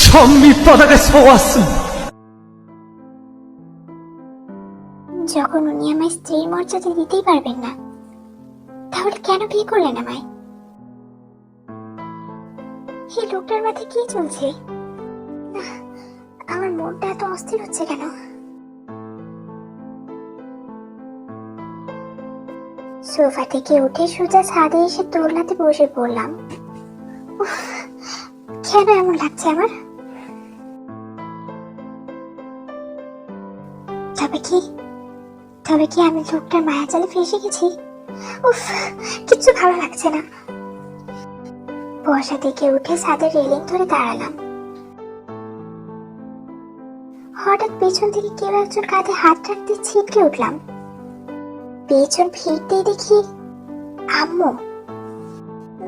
처음 밑바닥에 서 왔습니다. যখন উনি আমার স্ত্রীর মর্যাদা দিতেই পারবেন না, তাহলে কেন বিয়ে করলেন আমায়? এই লোকটার মাথায় কি চলছে? আমার মনটা এত অস্থির হচ্ছে কেন? সোফা থেকে উঠে সোজা ছাদে এসে দোলনাতে বসে পড়লাম। কেন এমন লাগছে আমার? তবে কি আমি লোকটার মায়া জালে ফেসে গেছি? উফ, কিচ্ছু ভালো লাগছে না। বসা থেকে উঠে ছাদের রেলিং ধরে দাঁড়ালাম। হঠাৎ পেছন থেকে কেউ একজন কাঁধে হাত রাখতে ছিটকে উঠলাম। পেছন ফিরতেই দেখি আম্মু।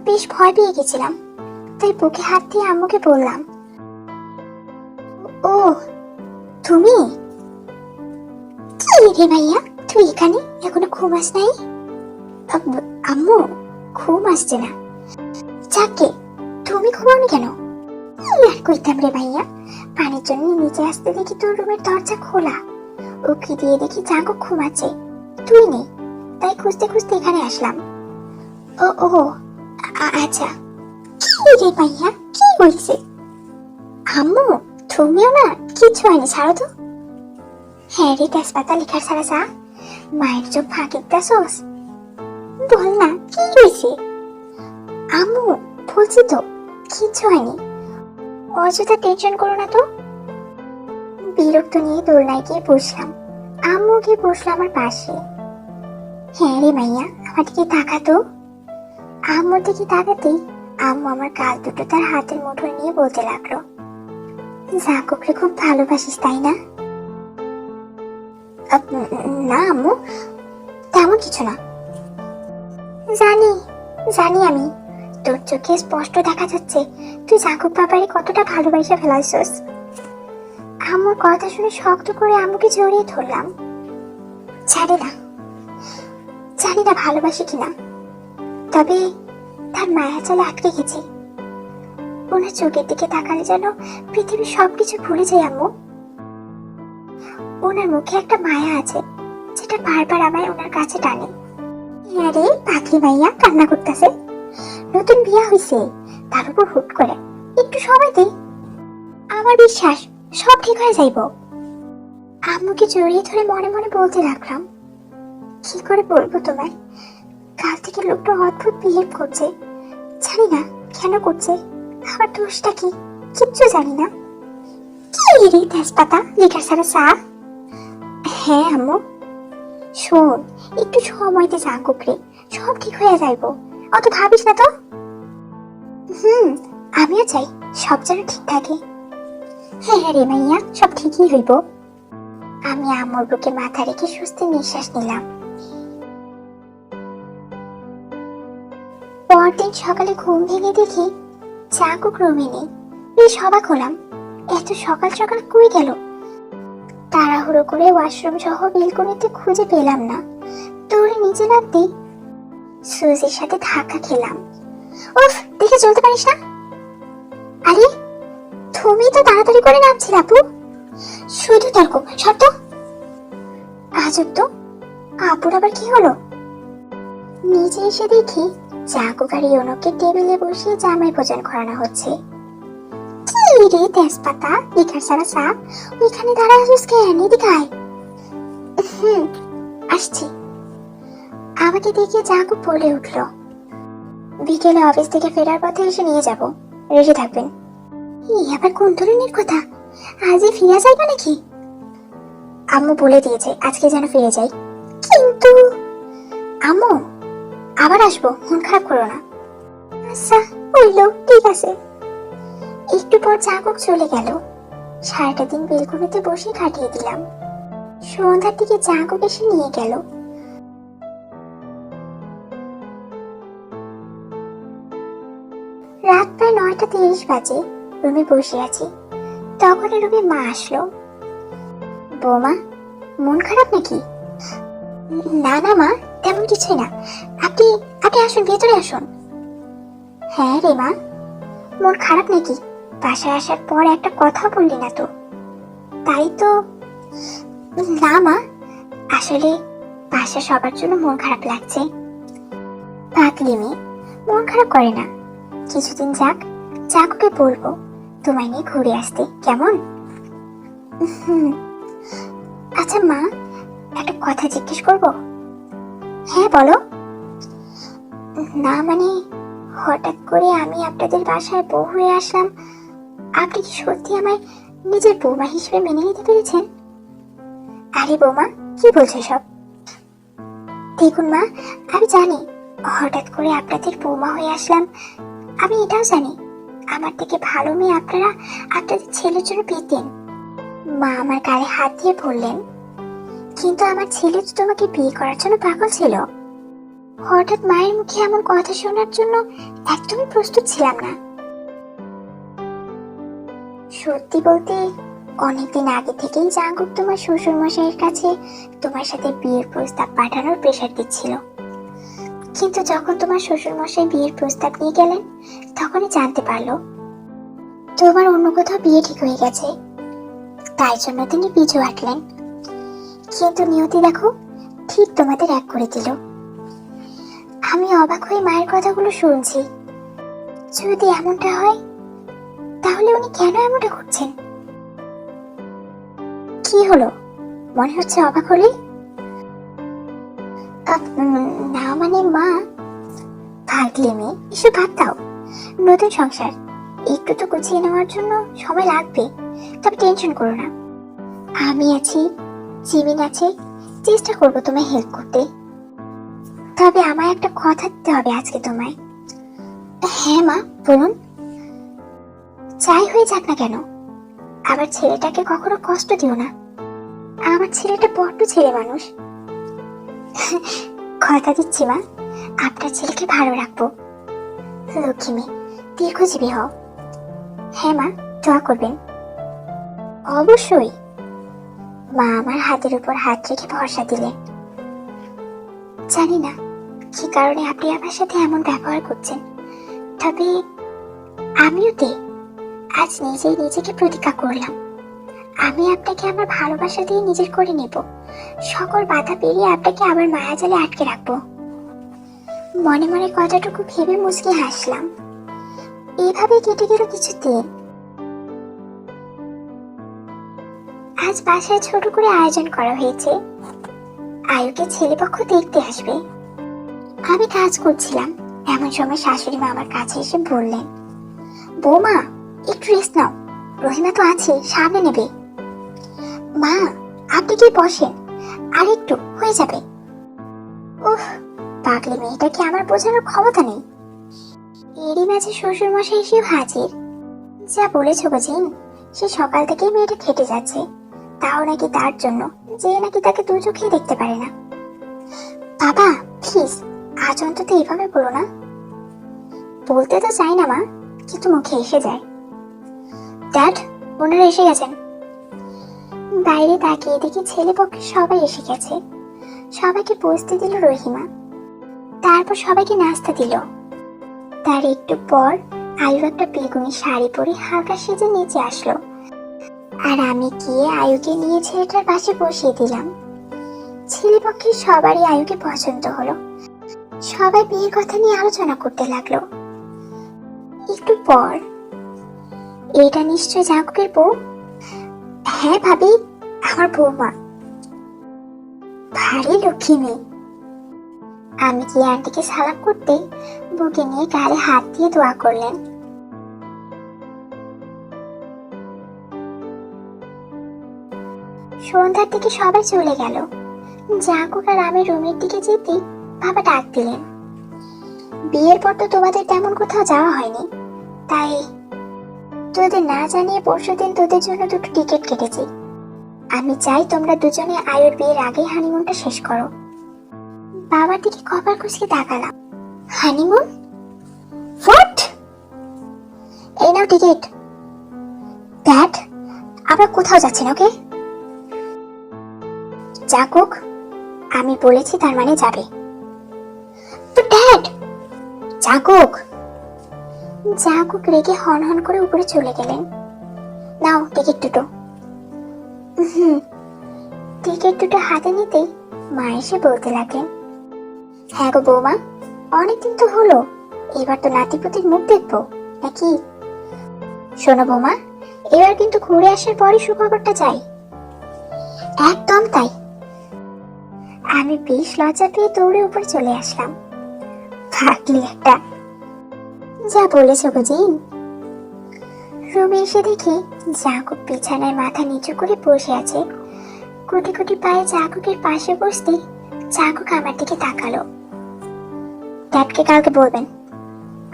বেশ ভয় পেয়ে গেছিলাম, তাই বুকে হাত দিয়ে আম্মুকে বললাম, ও তুমি? কি রে ভাইয়া, তুই এখানে? এখনো ঘুম আস নাই? আম্মু, ঘুম আসছে না। যাকে, তুমি ঘুমাওনি কেন? আর কইতাম রে ভাইয়া, পানির জন্য নিচে আসতে দেখি তোর রুমের দরজা খোলা। উকি দিয়ে দেখি জাগো ঘুমাচ্ছে, তুই নেই, তাই খুঁজতে খুঁজতে এখানে আসলাম। ও ও আচ্ছা। কি রে ভাইয়া, কি বলছে? আম্মু, তুমিও না? কিচ্ছু হয়নি, ছাড়ো তো। হ্যাঁ রে তেজপাতা লিখার সারা চা, মায়ের চোখ ফাঁকি দাসোস। বল না, কি হয়েছে? আম্মু, বলছি তো কিচ্ছু হয়নি, অযথা টেনশন করো না তো। বিরক্ত নিয়ে দোলনায় গিয়ে বসলাম। আম্মু গিয়ে বসলো আমার পাশে। হ্যাঁ রে মাইয়া, আমার দিকে তাকাতো। আম্মুর দিকে তাকাতেই আম্মু আমার গাল দুটো তার হাতের মুঠোয় নিয়ে বলতে লাগলো, জাকুবকে খুব ভালোবাসিস তাই না? না আম্মু, তেমন কিছু না। জানি জানি আমি, তোর চোখে স্পষ্ট দেখা যাচ্ছে তুই জাকুব বাবারে কতটা ভালোবাসা ফেলাইছস। আম্মুর কথা শুনে শক্ত করে আম্মুকে জড়িয়ে ধরলাম। জানি না ভালোবাসি কিনা, তবে তার মায়া জালে আটকে গেছি। ওনার চোখের দিকে তাকালে যেন পৃথিবীর সবকিছু ভুলে যাই আম্মু। ওনার মুখে একটা মায়া আছে, যেটা বারবার আমায় ওনার কাছে টানে। আরে পাখি মাইয়া কান্না করতেছে, নতুন বিয়া হইছে, তার উপর হুট করে। একটু সময় দে, আমার বিশ্বাস সব ঠিক হয়ে যাইব। আম্মুকে জড়িয়ে ধরে মনে মনে বলতে লাগলাম, কি করে বলবো তোমায়, কাল থেকে লোকটা অদ্ভুত বিহেভ করছে। জানি না কেন করছে, আমার দোষটা কি কিচ্ছু জানি না। কি রে তেজপাতা লিখার সারা চা? হ্যাঁ আম্মু। শোন, একটু সময় দে জাকুবরে, সব ঠিক হয়ে যাইব, অত ভাবিস না তো। আমিও চাই সব যেন ঠিক থাকে। হ্যাঁ রে মাইয়া, সব ঠিকই হইব। আমি আম্মুর বুকে মাথা রেখে সুস্থ নিঃশ্বাস নিলাম। পরদিন সকালে ঘুম ভেঙে দেখি জাকুব রুমে নেই। বেশ অবাক হলাম, এত সকাল সকাল কই গেল? তাড়াহুড়ো করে ওয়াশরুম সহ বেলকনিতে খুঁজে পেলাম না। দৌড়ে নিচে নামতে সুজির সাথে ধাক্কা খেলাম। উফ, দেখে চলতে পারিস না? আরে তুমি তো তাড়াতাড়ি করে নামছিলে আপু, শুধু তর্ক, শর্ত। আজব তো, আপুর আবার কি হলো? নিচে এসে দেখি জাকুব আর ইউনোকে টেবিলে বসিয়ে জামাই ভোজন করানো হচ্ছে। কি রে তেজপাতা লিখার সারা চা, ওইখানে দাঁড়া আসিস কেন? এদিকে আয়। আসছি। আমাকে দেখে জাকুব বলে উঠলো, বিকেলে অফিস থেকে ফেরার পথে এসে নিয়ে যাব, রেডি থাকবেন। এই আবার কোন ধরনের কথা, আজই ফিরে যাইবা নাকি? আম্মু বলে দিয়েছে আজকে যেন ফিরে যাই। কিন্তু আম্মু, আবার আসবো, মন খারাপ করো না। আচ্ছা হইলো, ঠিক আছে। একটু পর জাকুব চলে গেল। সারাটা দিন বেলকনিতে বসে কাটিয়ে দিলাম। সন্ধ্যার দিকে জাকুব এসে নিয়ে গেল। রাত প্রায় 9:30 বাজে। রুমে বসে আছি, তখন রুমে মা আসলো। বৌমা, মন খারাপ নাকি? না না মা, তেমন কিছুই না। আপনি আপনি আসুন, ভেতরে আসুন। হ্যাঁ রে মা, মন খারাপ নাকি? বাসায় আসার পর একটা কথা বললি না তো। তাই তো। না মা, আসলে বাসা সবার জন্য মন খারাপ লাগছে। পাগলি মেয়ে, মন খারাপ করে না। কিছুদিন যাক, জাকুকে বলবো তোমায় নিয়ে ঘুরে আসতে, কেমন? আচ্ছা মা, একটা কথা জিজ্ঞেস করবো? হ্যাঁ বলো। না মানে, হঠাৎ করে আমি আপনাদের বাসায় বউ হয়ে আসলাম, আপনি কি সত্যি আমায় নিজের বৌমা হিসেবে মেনে নিতে পেরেছেন? আরে বৌমা, কি বলছো সব? দেখুন মা, আমি জানি হঠাৎ করে আপনাদের বৌমা হয়ে আসলাম। আমি এটাও জানি আমার থেকে ভালো মেয়ে আপনারা আপনাদের ছেলের জন্য পেতেন। মা আমার গালে হাত দিয়ে বললেন, কিন্তু আমার ছেলে তো তোমাকে বিয়ে করার জন্য পাগল ছিল। হঠাৎ মায়ের মুখে এমন কথা শোনার জন্য একদমই প্রস্তুত ছিলাম না। সত্যি বলতে, অনেকদিন আগে থেকেই জাঙ্কুক তোমার শ্বশুর মশাইয়ের কাছে তোমার সাথে বিয়ের প্রস্তাব পাঠানোর প্রেশার দিচ্ছিল। কিন্তু যখন তোমার শ্বশুর মশাই বিয়ের প্রস্তাব নিয়ে গেলেন, তখনই জানতে পারলো তোমার অন্য কোথাও বিয়ে ঠিক হয়ে গেছে। তাই জন্য তিনি পিছু হাঁটলেন। কিন্তু নিয়তি দেখো, ঠিক তোমাদের এক করে দিল। আমি অবাক হয়ে মায়ের কথাগুলো শুনছি। যদি এমনটা হয়, তাহলে উনি কেন এমনটা করছেন? কি হলো, মনে হচ্ছে অবাক হলে? না মানে মা, পাগলি মেয়ে, এসব বাদ দাও। নতুন সংসার, একটু তো গুছিয়ে নেওয়ার জন্য সময় লাগবে। তবে টেনশন করো না, আমি আছি, জিমিন আছে, চেষ্টা করবো তোমায় হেল্প করতে। তবে আমায় একটা কথা দিতে হবে আজকে তোমায়। হ্যাঁ মা, বলুন। যাই হয়ে যাক না কেন, আমার ছেলেটাকে কখনো কষ্ট দিও না। আমার ছেলেটা বড্ড ছেলে মানুষ। কথা দিচ্ছি মা, আপনার ছেলেকে ভালো রাখবো। লক্ষ্মী মেয়ে, দীর্ঘজীবী হও। হ্যাঁ মা, দোয়া করবেন। অবশ্যই। মা আমার হাতের উপর হাত রেখে ভরসা দিলেন। জানি না কি কারণে আপনি আমার সাথে এমন ব্যবহার করছেন, তবে আমিও আজ নিজেই নিজেকে প্রতিজ্ঞা করলাম, আমি আপনাকে আমার ভালোবাসা দিয়ে নিজের করে নেব। সকল বাধা পেরিয়ে আপনাকে আবার মায়াজালে আটকে রাখবো। মনে মনে কথাটুকু ভেবে মুচকি হাসলাম। এইভাবে কেটে গেল কিছুদিন। আজ বাসায় ছোট করে আয়োজন করা হয়েছে। আয়ুকে ছেলেপক্ষ দেখতে আসবে। আমি কাজ করছিলাম, এমন সময় শাশুড়ি মা আমার কাছে এসে বললেন, বৌমা একটু রেস্ট নাও, রহিমা তো আছে, সামনে নেবে। মা আপনি কি বসেন, আর একটু হয়ে যাবে। উফ, পাগলি মেয়েটাকে আমার বোঝানোর ক্ষমতা নেই। এরই মাঝে শ্বশুর মশাই এসেও হাজির। যা বলেছ বুঝিন, সে সকাল থেকেই মেয়েটা খেটে যাচ্ছে, তাও নাকি তার জন্য যে নাকি তাকে দু চোখে দেখতে পারে না। বাবা প্লিজ, আজ অন্তত এভাবে বলো না। বলতে তো চাই না মা, কিন্তু মুখে এসে যায়। ড্যাড, ওনারা এসে গেছেন। বাইরে তাকিয়ে দেখি ছেলে পক্ষে সবাই এসে গেছে। সবাইকে বসতে দিল রহিমা, তারপর সবাইকে নাস্তা দিল। তার একটু পর আয়ু একটা বেগুনি শাড়ি পরে হালকা সেজে নিচে আসলো, আর আমি গিয়ে আয়ুকে নিয়ে ছেলেটার পাশে বসিয়ে দিলাম। ছেলে পক্ষে সবারই আয়ুকে পছন্দ হলো। সবাই বিয়ের কথা নিয়ে আলোচনা করতে লাগলো। একটু পর, এটা নিশ্চয় জাঙ্কুকের বউ? হ্যাঁ ভাবি, আমার বৌমা। ভারী লক্ষ্মী মেয়ে। আমি কি আন্টিকে সালাম করতে বুকে নিয়ে গালে হাত দিয়ে দোয়া করলেন। সন্ধ্যার দিকে সবাই চলে গেল। জাঙ্কুক আর আমি রুমের দিকে যেতে বাবা ডাক দিলেন, বিয়ের পর তো তোমাদের তেমন কোথাও যাওয়া হয়নি, তাই তোদের না জানিয়ে পরশুদিন তোদের জন্য দুটো টিকিট কেটেছি। আমি চাই তোমরা দুজনে আয়ুর বিয়ের আগেই হানিমুনটা শেষ করো। বাবার দিকে কপাল কুঁচকে তাকালাম। হানিমুন? হোয়াট? এই নাও টিকিট। ড্যাড, আমরা কোথাও যাচ্ছি না, ওকে? জাঙ্কুক, আমি বলেছি তার মানে যাবে। তো ড্যাড। জাঙ্কুক, জাগুক রেগে হন হন করে উপরে চলে গেলেন। নাও টিকিট দুটো। টিকিট দুটো হাতে নিতেই মা এসে বলতে লাগলেন, হ্যাঁ গো বৌমা, অনেকদিন তো হলো, এবার তো নাতিপুতির মুখ দেখবো নাকি? শোনো বৌমা, এবার কিন্তু ঘুরে আসার পরে সুখবরটা চাই। একদম তাই। আমি বেশ লজ্জা পেয়ে দৌড়ে উপরে চলে আসলাম। থাকলি একটা। যা বলেছো বুঝিন। রুমে এসে দেখি জাগুক বিছানায় মাথা নিচু করে বসে আছে। কুটি কুটি পায়ে জাগুকের পাশে বসতে জাগুক আমার দিকে তাকালো। ড্যাডকে কালকে বলবেন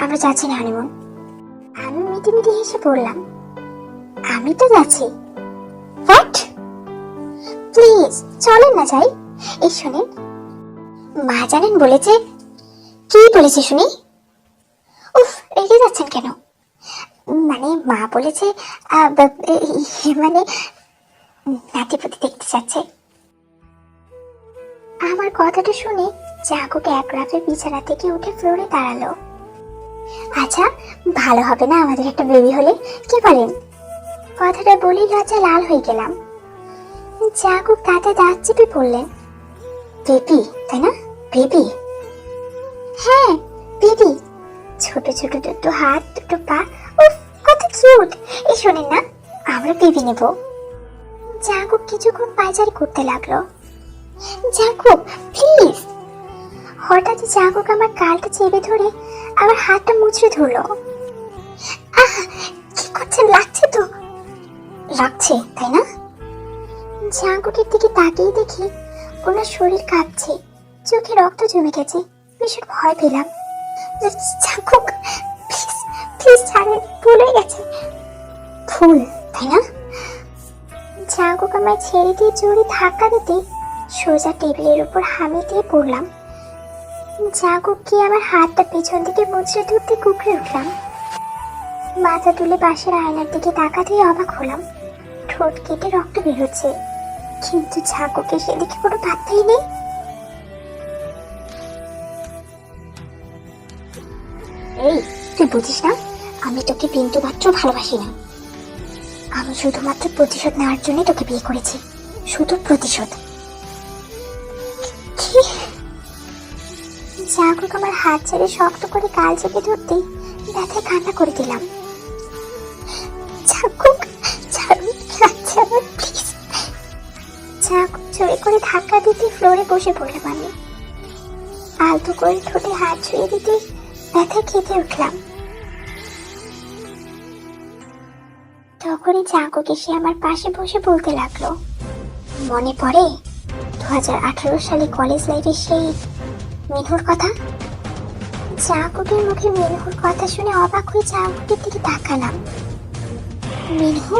আমরা যাচ্ছি না হানিমুন। আমি মিটি মিটি হেসে বললাম, আমি তো যাচ্ছি। হোয়াট? প্লিজ চলেন না যাই। এই শোনেন, মা জানেন বলেছে। কি বলেছে শুনি? উফ, রেগে যাচ্ছেন কেন? মানে মা বলেছে মানে নাতিপুতি দেখতে চাচ্ছে। আমার কথাটা শুনে জাগুক এক রাতে বিছানা থেকে উঠে ফ্লোরে দাঁড়ালো। আচ্ছা, ভালো হবে না আমাদের একটা বেবি হলে, কি বলেন? কথাটা বলেই লজ্জা লাল হয়ে গেলাম। জাগুক দাঁতে দাঁত চেপে পড়লেন, বেবি তাই না? বেবি? হ্যাঁ বেবি। ছোট ছোট দুটো হাত, দুটো পা, উফ কত কিউট। এই শোনেন না, আমরা বেবি নেব। জাগুক কিছুক্ষণ পায়চারি করতে লাগলো। জাগুক প্লিজ। হঠাৎ জাগুক আমার গালটা চেপে ধরে আমার হাতটা মুচড়ে ধরলো। আহ, কি করছেন? লাগছে তো? লাগছে তাই না? জাগুকের দিকে তাকিয়ে দেখি ওনার শরীর কাঁপছে, চোখে রক্ত জমে গেছে। ভীষণ ভয় পেলাম। জাগুক প্লিজ প্লিজ ছাড়েন, ভুল হয়ে গেছে। ভুল তাই না? জাগুক আমায় ছেড়ে দিয়ে জোরে ধাক্কা দিতে সোজা টেবিলের উপর হামি দিয়ে পড়লাম। জাগুক কি আমার হাতটা পেছন দিকে মুচড়ে ধরতে কুকড়ে উঠলাম। মাথা তুলে পাশের আয়নার দিকে তাকাতেই অবাক হলাম। ঠোঁট কেটে রক্ত বেরোচ্ছে, কিন্তু জাগুকের সেদিকে কোনো পাত্তাই নেই। এই তুই বুঝিস না, আমি তোকে বিন্দু মাত্র ভালোবাসি না। আমি শুধুমাত্র প্রতিশোধ নেওয়ার জন্য তোকে বিয়ে করেছি, শুধু প্রতিশোধ। কি? জাগুক আমার হাত ছেড়ে শক্ত করে গাল চেপে ধরতে ব্যথায় কান্না করে দিলাম। জাগুক ছাড়ুন, লাগছে আমার প্লিজ। জাগুক জোরে করে ধাক্কা দিতে ফ্লোরে বসে পড়লাম আমি। আলতো করে ঠোঁটে হাত ছুঁয়ে দিতে ব্যথায় কেঁদে উঠলাম। তখনই জাগুক এসে আমার পাশে বসে বলতে লাগলো, মনে পড়ে 2018 সালে কলেজ লাইফে সেই মিনুর কথা? জাগুকের মুখে মিনুর কথা শুনে অবাক হয়ে জাগুকের দিকে তাকালাম। মিনু?